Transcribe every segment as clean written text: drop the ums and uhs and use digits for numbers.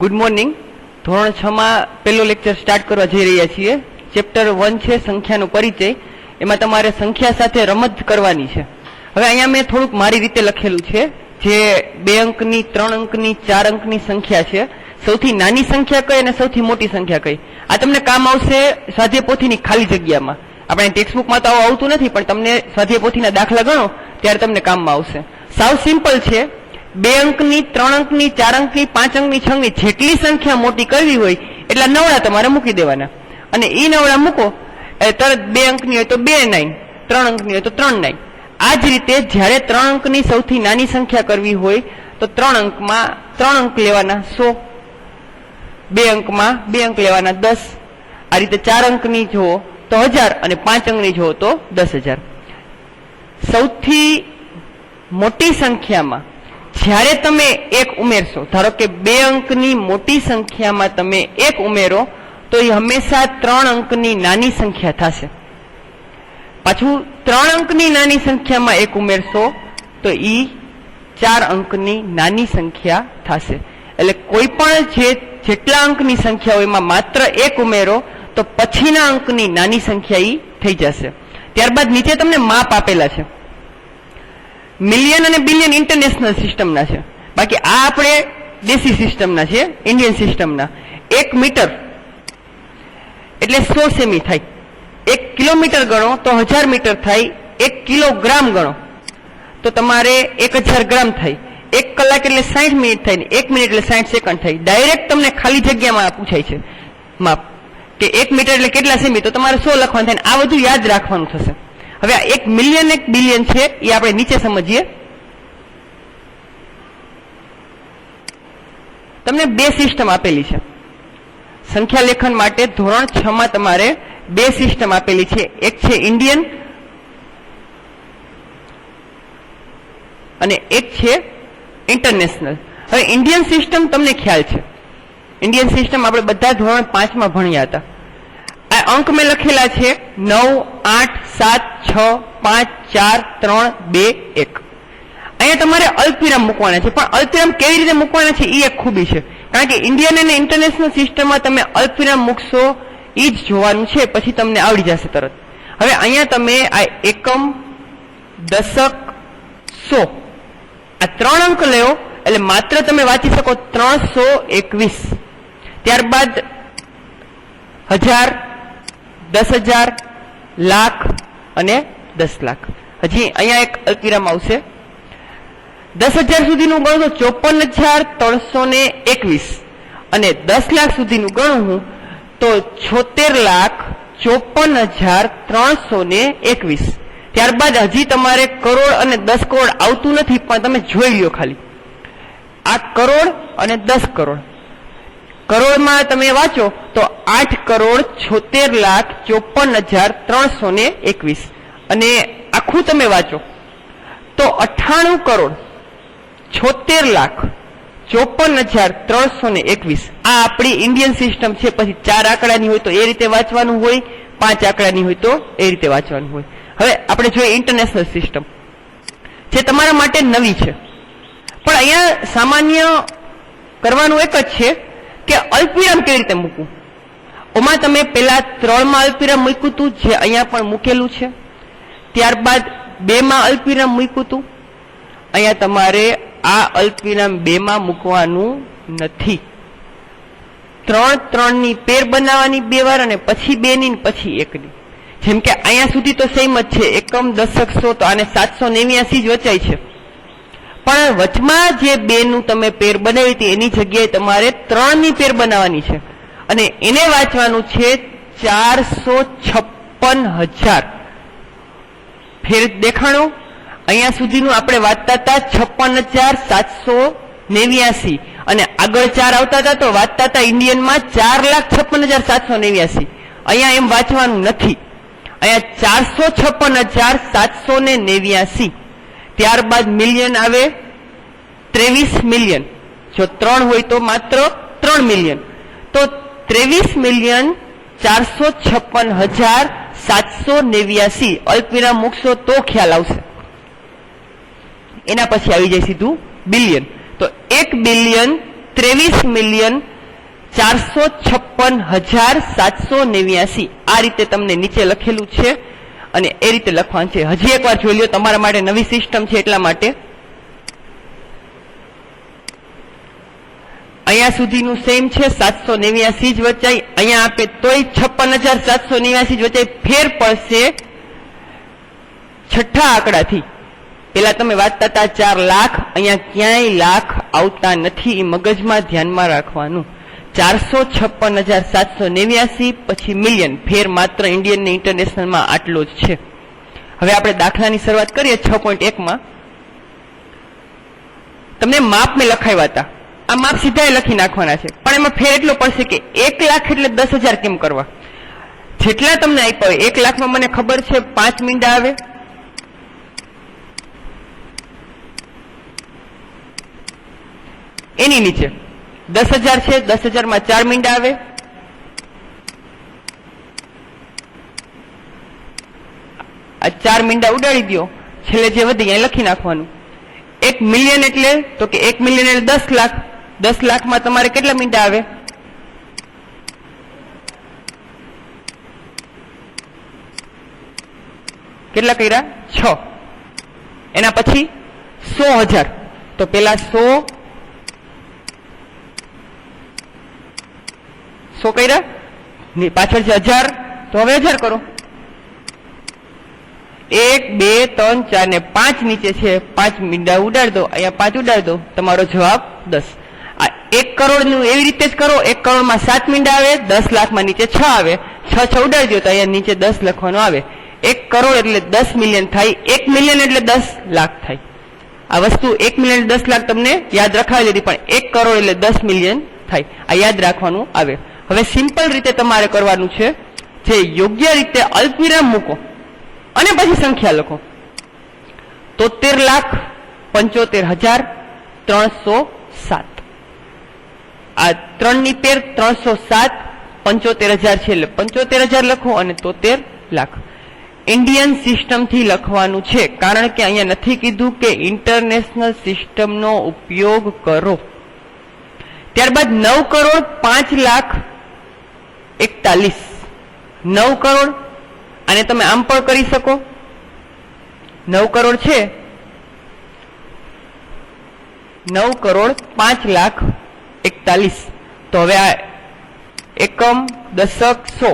Good morning. ધોરણ 6 માં પહેલો લેક્ચર સ્ટાર્ટ કરવા જઈ રહ્યા છીએ. ચેપ્ટર 1 છે સંખ્યાનો પરિચય. એમાં તમારે સંખ્યા સાથે રમત કરવાની છે. હવે અહીંયા મેં થોડુંક મારી રીતે લખેલું છે, જે 2 અંકની, 3 અંકની, 4 અંકની સંખ્યા છે. સૌથી નાની સંખ્યા કઈ અને સૌથી મોટી સંખ્યા કઈ, આ તમને કામ આવશે સ્વાધ્યાય પોથીની ખાલી જગ્યામાં. આપણે ટેક્સ્ટબુકમાં તો આવતું નથી, પણ તમને સ્વાધ્યાય પોથીના દાખલા ગણો ત્યારે તમને કામમાં આવશે. સાવ સિમ્પલ છે. 2 અંકની, 3 અંકની, 4 અંકની, 5 અંકની, 6 અંકની જેટલી સંખ્યા મોટી કરવી હોય એટલા નવડા તમારે મૂકી દેવાના, અને એ નવડા મૂકો તરત 2 અંકની હોય તો 2 9, 3 અંકની હોય તો 3 9. આ જ રીતે જ્યારે 3 અંકની સૌથી નાની સંખ્યા કરવી હોય તો 3 અંકમાં 3 અંક લેવાના 100, 2 અંકમાં 2 અંક લેવાના 10. આ રીતે 4 અંકની જુઓ તો 1000 અને 5 અંકની જુઓ તો 10,000. સૌથી મોટી સંખ્યામાં જ્યારે તમે 1 ઉમેરશો, ધારો કે 2 અંકની મોટી સંખ્યામાં તમે 1 ઉમેરો તો એ હંમેશા 3 અંકની નાની સંખ્યા થશે. પાછું 3 અંકની નાની સંખ્યામાં 1 ઉમેરશો તો એ 4 અંકની નાની સંખ્યા થશે. એટલે કોઈ પણ જેટલા અંકની સંખ્યા હોય એમાં માત્ર 1 ઉમેરો તો પછીના અંકની નાની સંખ્યા એ થઈ જશે. ત્યારબાદ નીચે તમને માપ આપેલા છે. મિલિયન અને બિલિયન ઇન્ટરનેશનલ સિસ્ટમના છે, બાકી આ આપણે દેશી સિસ્ટમના છે, ઇન્ડિયન સિસ્ટમના. 1 મીટર એટલે 100 સેમી થાય. 1 કિલોમીટર ગણો તો 1000 મીટર થાય. 1 કિલોગ્રામ ગણો તો તમારે 1000 ગ્રામ થાય. 1 કલાક એટલે 60 મિનિટ થાય ને 1 મિનિટ એટલે 60 સેકન્ડ થાય. ડાયરેક્ટ તમને ખાલી જગ્યામાં પૂછાય છે માપ કે 1 મીટર એટલે કેટલા સેમી, તો તમારે 100 લખવાનું થાય. આ બધું યાદ રાખવાનું થશે. હવે આ 1 મિલિયન 1 બિલિયન છે એ આપણે નીચે સમજીએ. તમને 2 સિસ્ટમ આપેલી છે સંખ્યા લેખન માટે. ધોરણ 6 માં તમારે 2 સિસ્ટમ આપેલી છે. એક છે ઇન્ડિયન અને એક છે ઇન્ટરનેશનલ. હવે ઇન્ડિયન સિસ્ટમ તમને ખ્યાલ છે. ઇન્ડિયન સિસ્ટમ આપણે બધા ધોરણ 5 માં ભણ્યા હતા. આ અંક મેં લખેલા છે 9, 8, 7, 6, 5, 4, 3, 2, 1. અહીંયા તમારે અલ્પવિરામ મૂકવાના છે, પણ અલ્પવિરામ કેવી રીતે મૂકવાના છે એ એક ખૂબી છે. કારણ કે ઇન્ડિયન અને ઇન્ટરનેશનલ સિસ્ટમમાં તમે અલ્પવિરામ મૂકશો એ જ જોવાનું છે, પછી તમને આવડી જશે તરત. હવે અહીંયા તમે આ એકમ, દશક, 100 આ 3 અંક લ્યો એટલે માત્ર તમે વાંચી શકો 321. ત્યારબાદ 1000, 10,000, લાખ અને 10 લાખ. હજી અહીંયા એક અલ્પવિરામ આવશે. 10,000 સુધીનું ગણું તો 54,321 અને 10 લાખ સુધીનું ગણું હું તો 76,54,321. ત્યારબાદ હજી તમારે કરોડ અને 10 કરોડ આવતું નથી, પણ તમે જોઈ લ્યો ખાલી આ કરોડ અને 10 કરોડ. કરોડમાં તમે વાંચો તો 8,76,54,321 અને આખું તમે વાંચો તો 98,76,54,321. આ આપણી ઇન્ડિયન સિસ્ટમ છે. પછી 4 આંકડાની હોય તો એ રીતે વાંચવાનું હોય, 5 આંકડાની હોય તો એ રીતે વાંચવાનું હોય. હવે આપણે જોઈએ ઇન્ટરનેશનલ સિસ્ટમ, જે તમારા માટે નવી છે. પણ અહીંયા સામાન્ય કરવાનું એક જ છે કે અલ્પવિરામ કેવી રીતે મૂકવું. ઓમાં તમે પેલા 3 માં અલ્પવિરામ મૂક્યું હતું, જે અહીંયા પણ મૂકેલું છે. ત્યારબાદ 2 માં અલ્પવિરામ મૂક્યું હતું. અહીંયા તમારે આ અલ્પવિરામ 2 માં મૂકવાનું નથી. 3 ની પેર બનાવવાની 2 વાર અને પછી 2 ની પછી 1 ની. જેમ કે અહીંયા સુધી તો સેમ જ છે, એકમ, દશક, 100 તો આને 789 જ વચાય છે. પણ વચમાં જે 2 નું તમે પેર બનાવી હતી એની જગ્યાએ તમારે 3 ની પેર બનાવવાની છે અને એને વાંચવાનું છે 456,000. ફેર દેખાણો અહીંયા સુધીનું આપણે વાંચતા હતા 56,789 અને આગળ 4 આવતા હતા તો વાંચતા હતા ઇન્ડિયનમાં 4,56,789. અહીંયા એમ વાંચવાનું નથી. અહીંયા 456,789. ત્યારબાદ મિલિયન આવે 23 મિલિયન. જો 3 હોય તો માત્ર 3 મિલિયન. તો 23,456,789 અલ્પવિરામ મૂકશો તો ખ્યાલ આવશે. એના પછી આવી જાય સીધું બિલિયન. તો 1 બિલિયન 23,73,789 456,789 આ રીતે તમને નીચે લખેલું છે અને એ રીતે લખવાનું છે. હજી એકવાર જોઈ લો, તમારા માટે નવી સિસ્ટમ છે એટલા માટે. અહીંયા સુધીનું સેમ છે, 789 જ વચાય. અહીંયા આપે તોય 56,789 જ વચાય. ફેર પડશે છઠ્ઠા આંકડાથી. પેલા તમે વાંચતા હતા 4 લાખ, અહીંયા ક્યાંય લાખ આવતા નથી, એ મગજમાં ધ્યાનમાં રાખવાનું. 456,789 પછી મિલિયન. ફેર માત્ર ઇન્ડિયન ને ઇન્ટરનેશનલમાં આટલો જ છે. હવે આપણે દાખલાની શરૂઆત કરીએ 6.1 માં. તમને માપ મેં લખાવ્યા હતા, આ માપ સીધા લખી નાખવાના છે, પણ એમાં ફેર એટલો પડશે કે 1 લાખ એટલે 10,000 કેમ કરવા. જેટલા તમને આપ્યા હોય, 1 લાખમાં મને ખબર છે 5 મીંડા આવે, એની નીચે 10,000 છે, 10,000 માં 4 મીંડા આવે, આ 4 મીંડા ઉડાડી દો, છેલ્લે જે વધી અહીં લખી નાખવાનું. 1 મિલિયન એટલે તો કે 1 મિલિયન એટલે 10 લાખ. 10 લાખમાં તમારે કેટલા મીંડા આવે? કેટલા કર્યા? 6. એના પછી 100,000, તો પેલા 100 કર્યા, પાછળ છે 1000, તો હવે 1000 કરો. 1 2 3 4 ને 5 નીચે છે, 5 મીંડા ઉડાડ દો, અહીંયા 5 ઉડાડ દો, તમારો જવાબ 10. આ 1 કરોડ નું એવી રીતે જ કરો. 1 કરોડમાં 7 મીંડા આવે, 10 લાખમાં નીચે 6 આવે, 6 ઉડાડી દો તો અહીંયા નીચે 10 લખવાનું આવે. 1 કરોડ એટલે 10 મિલિયન થાય, 1 મિલિયન એટલે 10 લાખ થાય. આ વસ્તુ 1 મિલિયન એટલે 10 લાખ તમને યાદ રખાવી લીધી, પણ 1 કરોડ એટલે 10 મિલિયન થાય, આ યાદ રાખવાનું આવે. હવે સિમ્પલ રીતે તમારે કરવાનું છે, જે યોગ્ય રીતે અલ્પવિરામ મૂકો અને પછી સંખ્યા લખો. 73,75,307. આ 3 ની પેર 307, 75,000 છે એટલે 75,000 લખો અને 73 લાખ. ઇન્ડિયન સિસ્ટમ થી લખવાનું છે, કારણ કે અહીંયા નથી કીધું કે ઇન્ટરનેશનલ સિસ્ટમનો ઉપયોગ કરો. ત્યારબાદ 9 કરોડ 5,41,000. 9 કરોડ અને તમે આમ પણ કરી શકો. 9 કરોડ છે, 9 કરોડ 5,41,000. તો હવે આ એકમ, દશક, 100,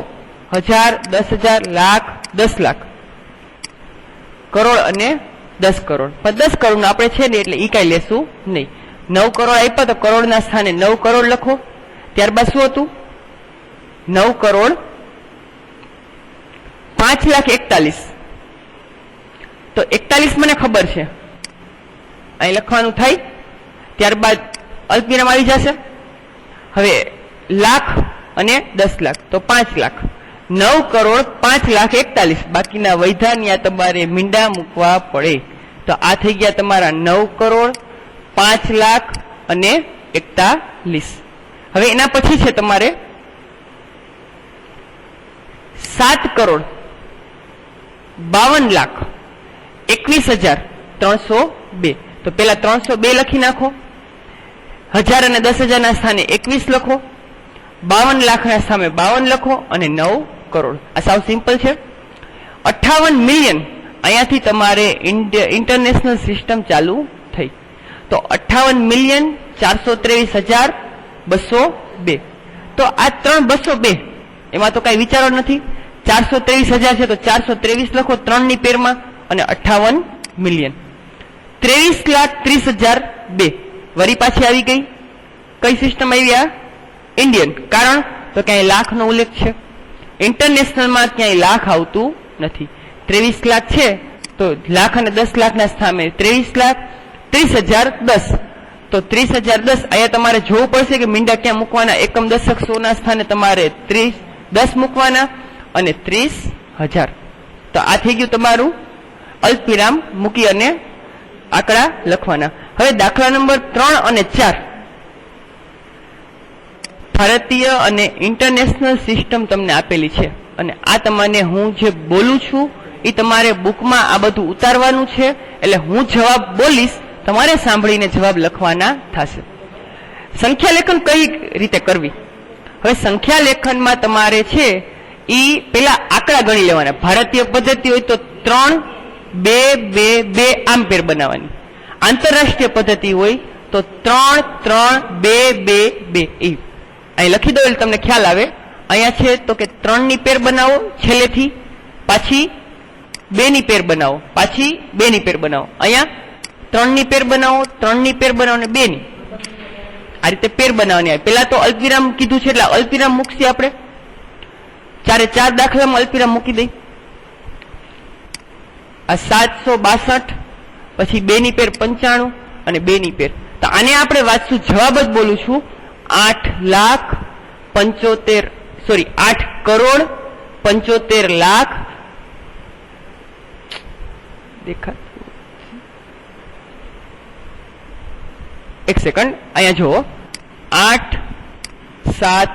હજાર, 10,000, લાખ, 10 લાખ, કરોડ અને 10 કરોડ. પણ 10 કરોડ આપણે છે ને એટલે ઈ કઈ લેશું નહીં. 9 કરોડ આપ્યા તો કરોડના સ્થાને 9 કરોડ લખો. ત્યારબાદ શું હતું? 9 કરોડ 5,41,000. તો 41 મને ખબર છે, અહીં લખવાનું થાય. ત્યારબાદ અલ્પવિરામ આવી જશે. હવે લાખ અને 10 લાખ, તો 5 લાખ. 9 કરોડ 5,41,000. બાકીના વૈધાન્યા તમારે મીંડા મૂકવા પડે. તો આ થઈ ગયા તમારા 9 કરોડ 5 લાખ અને 41. હવે એના પછી છે તમારે 7 કરોડ 52,21,302. તો પેલા 302 લખી નાખો, 1000 અને 10,000 ના સ્થાને 21 લખો, 52 લાખના સામે 52 લખો અને 9 કરોડ. આ સાવ સિમ્પલ છે. 58 મિલિયન અહીંયાથી તમારે ઇન્ટરનેશનલ સિસ્ટમ ચાલુ થઈ. તો 58,423,202. તો આ 202 એમાં તો કઈ વિચારો નથી. 423,000 છે તો 423 લખો 3 ની પેરમાં અને 58 મિલિયન. 23,30,002 વરી પાછી આવી ગઈ. કઈ સિસ્ટમ આવી? આ ઇન્ડિયન. કારણ તો ક્યાંય લાખનો ઉલ્લેખ છે, ઇન્ટરનેશનલમાં ક્યાંય લાખ આવતું નથી. 23 લાખ છે તો લાખ અને 10 લાખના સ્થાને 23 લાખ, 30,010. તો 30,010 અહીંયા તમારે જોવું પડશે કે મીંડા ક્યાં મૂકવાના. એકમ, દશક, 100 ના સ્થાને તમારે 10 મૂકવાના અને 30,000. તો આ થઈ ગયું તમારું અલ્પવિરામ મૂકી અને આંકડા લખવાના. હવે દાખલા નંબર 3 અને 4 ભારતીય અને ઇન્ટરનેશનલ સિસ્ટમ તમને આપેલી છે અને આ તમને હું જે બોલું છું એ તમારે બુકમાં આ બધું ઉતારવાનું છે. એટલે હું જવાબ બોલીશ, તમારે સાંભળીને જવાબ લખવાના થશે. સંખ્યા લેખન કઈ રીતે કરવી? હવે સંખ્યા લેખનમાં તમારે છે ઈ પેલા આંકડા ગણી લેવાના. ભારતીય પદ્ધતિ હોય તો 3, 2, 2, 2 આમ પેર બનાવવાની. આંતરરાષ્ટ્રીય પદ્ધતિ હોય તો 3, 3, 2, 2, 2 એ અહીં લખી દો એટલે તમને ખ્યાલ આવે. અહીંયા છે તો કે 3 ની પેર બનાવો છેલ્લેથી, પાછી 2 ની પેર બનાવો, પાછી 2 ની પેર બનાવો. અહીંયા 3 ની પેર બનાવો, 3 ની પેર બનાવો ને 2 ની. આ રીતે પેર બનાવવાની આવે. પેલા તો અલ્પવિરામ કીધું છે એટલે અલ્પવિરામ મૂકશે આપણે. 4 4 દાખલામાં અલ્પવિરામ મૂકી દઈ. આ 762, પછી 2 ની પેર 95 અને 2 ની પેર. તો આને આપણે વાંચશું, જવાબ જ બોલું છું, 8 કરોડ 75 લાખ દેખા. એક સેકન્ડ, અહીંયા જુઓ, 8, 7,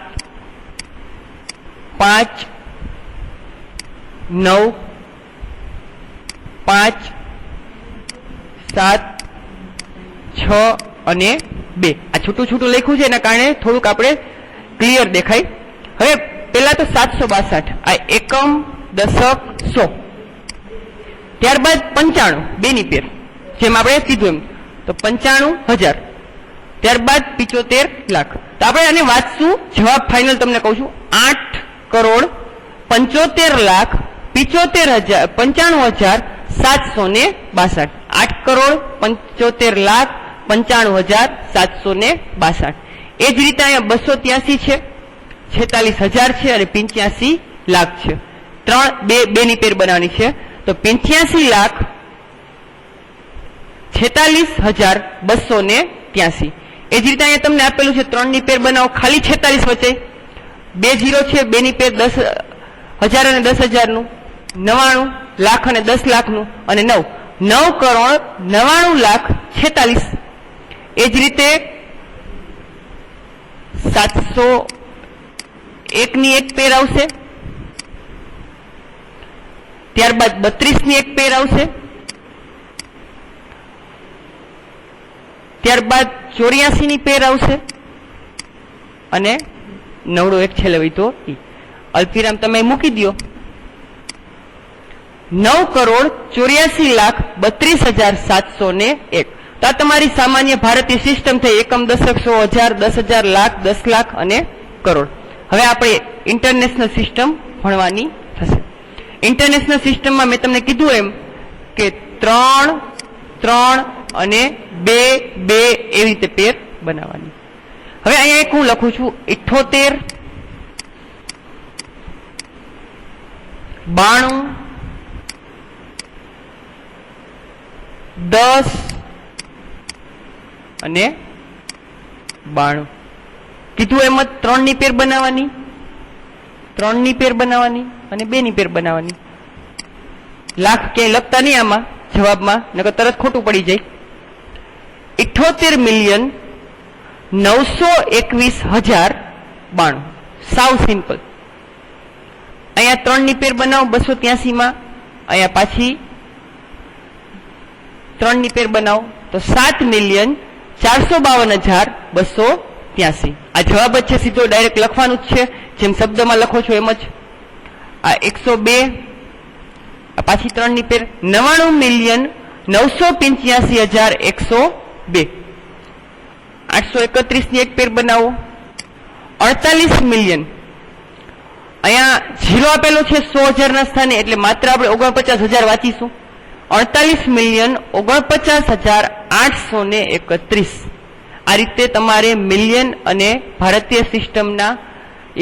5, 9, 5, 7, 6 અને 2. આ છૂટું છૂટું લખ્યું છે એના કારણે થોડુંક આપણે ક્લિયર દેખાય. હવે પેલા તો 762, આ એકમ, દશક, 100. ત્યારબાદ 95, 2 ની પેર, જેમ આપણે કીધું એમ, તો 95,000. ત્યારબાદ 75 લાખ. તો આપણે આને વાંચશું, જવાબ ફાઇનલ તમને કહું છું, 8 કરોડ 75 લાખ 95,762. 8 કરોડ 75 લાખ 95,762. એ જ રીતે અહીંયા 283 છે, 46,000 છે અને 85 લાખ છે. 2 ની પેર બનાવવાની છે, તો 85 લાખ 46,283. એ જ રીતે અહીંયા તમને આપેલું છે 3 ની પેર બનાવો, ખાલી 46 વચ્ચે 2 0 છે, 2 ની પેર 10,000 અને 10,000 નું, 99 લાખ અને 10 લાખનું, અને 9 કરોડ 99 લાખ 46. એ જ રીતે 701 ની એક પેર આવશે. ત્યારબાદ 32 ની એક પેર આવશે. ત્યારબાદ 84 ની પેર આવશે અને 9 એક છેલ્લે હોય તો અલ્પવિરામ તમે મૂકી દો. 9 કરોડ 84 લાખ 32,701. તો આ તમારી સામાન્ય ભારતીય સિસ્ટમ થઈ, એકમ, દશક, 100,000, 10,000, લાખ, 10 લાખ અને કરોડ. હવે આપણે ઇન્ટરનેશનલ સિસ્ટમ ભણવાની થશે. ઇન્ટરનેશનલ સિસ્ટમમાં મેં તમને કીધું એમ કે 3, 3 અને 2, 2 એવી રીતે પેર બનાવવાની. હવે અહીંયા એક હું લખું છું 78, 92, 10 અને 92. કીધું એમ જ 3 ની પેર બનાવવાની, 3 ની પેર બનાવવાની અને 2 ની પેર બનાવવાની. લાખ ક્યાંય લખતા નહીં આમાં જવાબમાં, નકર તરત ખોટું પડી જાય. 78,921,092. સાવ સિમ્પલ. અહીંયા 3 ની પેર બનાવો 283 માં, અહીંયા પાછી 3 ની પેર બનાવો તો 7,452,283. આ જવાબ જ છે, સીધો ડાયરેક્ટ લખવાનું જ છે, જેમ શબ્દમાં લખો છો એમ જ. આ 102, પાછી 3 ની પેર 99,985,102. 831 ની એક પેર બનાવો. 48 મિલિયન, અહીંયા 0 આપેલો છે 100,000 ના સ્થાને, એટલે માત્ર આપણે 49,000 વાંચીશું. 48,49,831. આ રીતે તમારે મિલિયન અને ભારતીય સિસ્ટમના,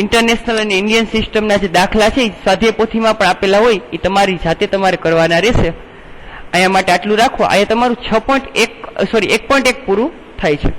ઇન્ટરનેશનલ અને ઇન્ડિયન સિસ્ટમના જે દાખલા છે એ સ્વાધ્યાય પોથીમાં પણ આપેલા હોય, એ તમારી જાતે તમારે કરવાના રહેશે. અહીંયા માટે આટલું રાખો. અહીંયા તમારું 1.1 પૂરું થાય છે.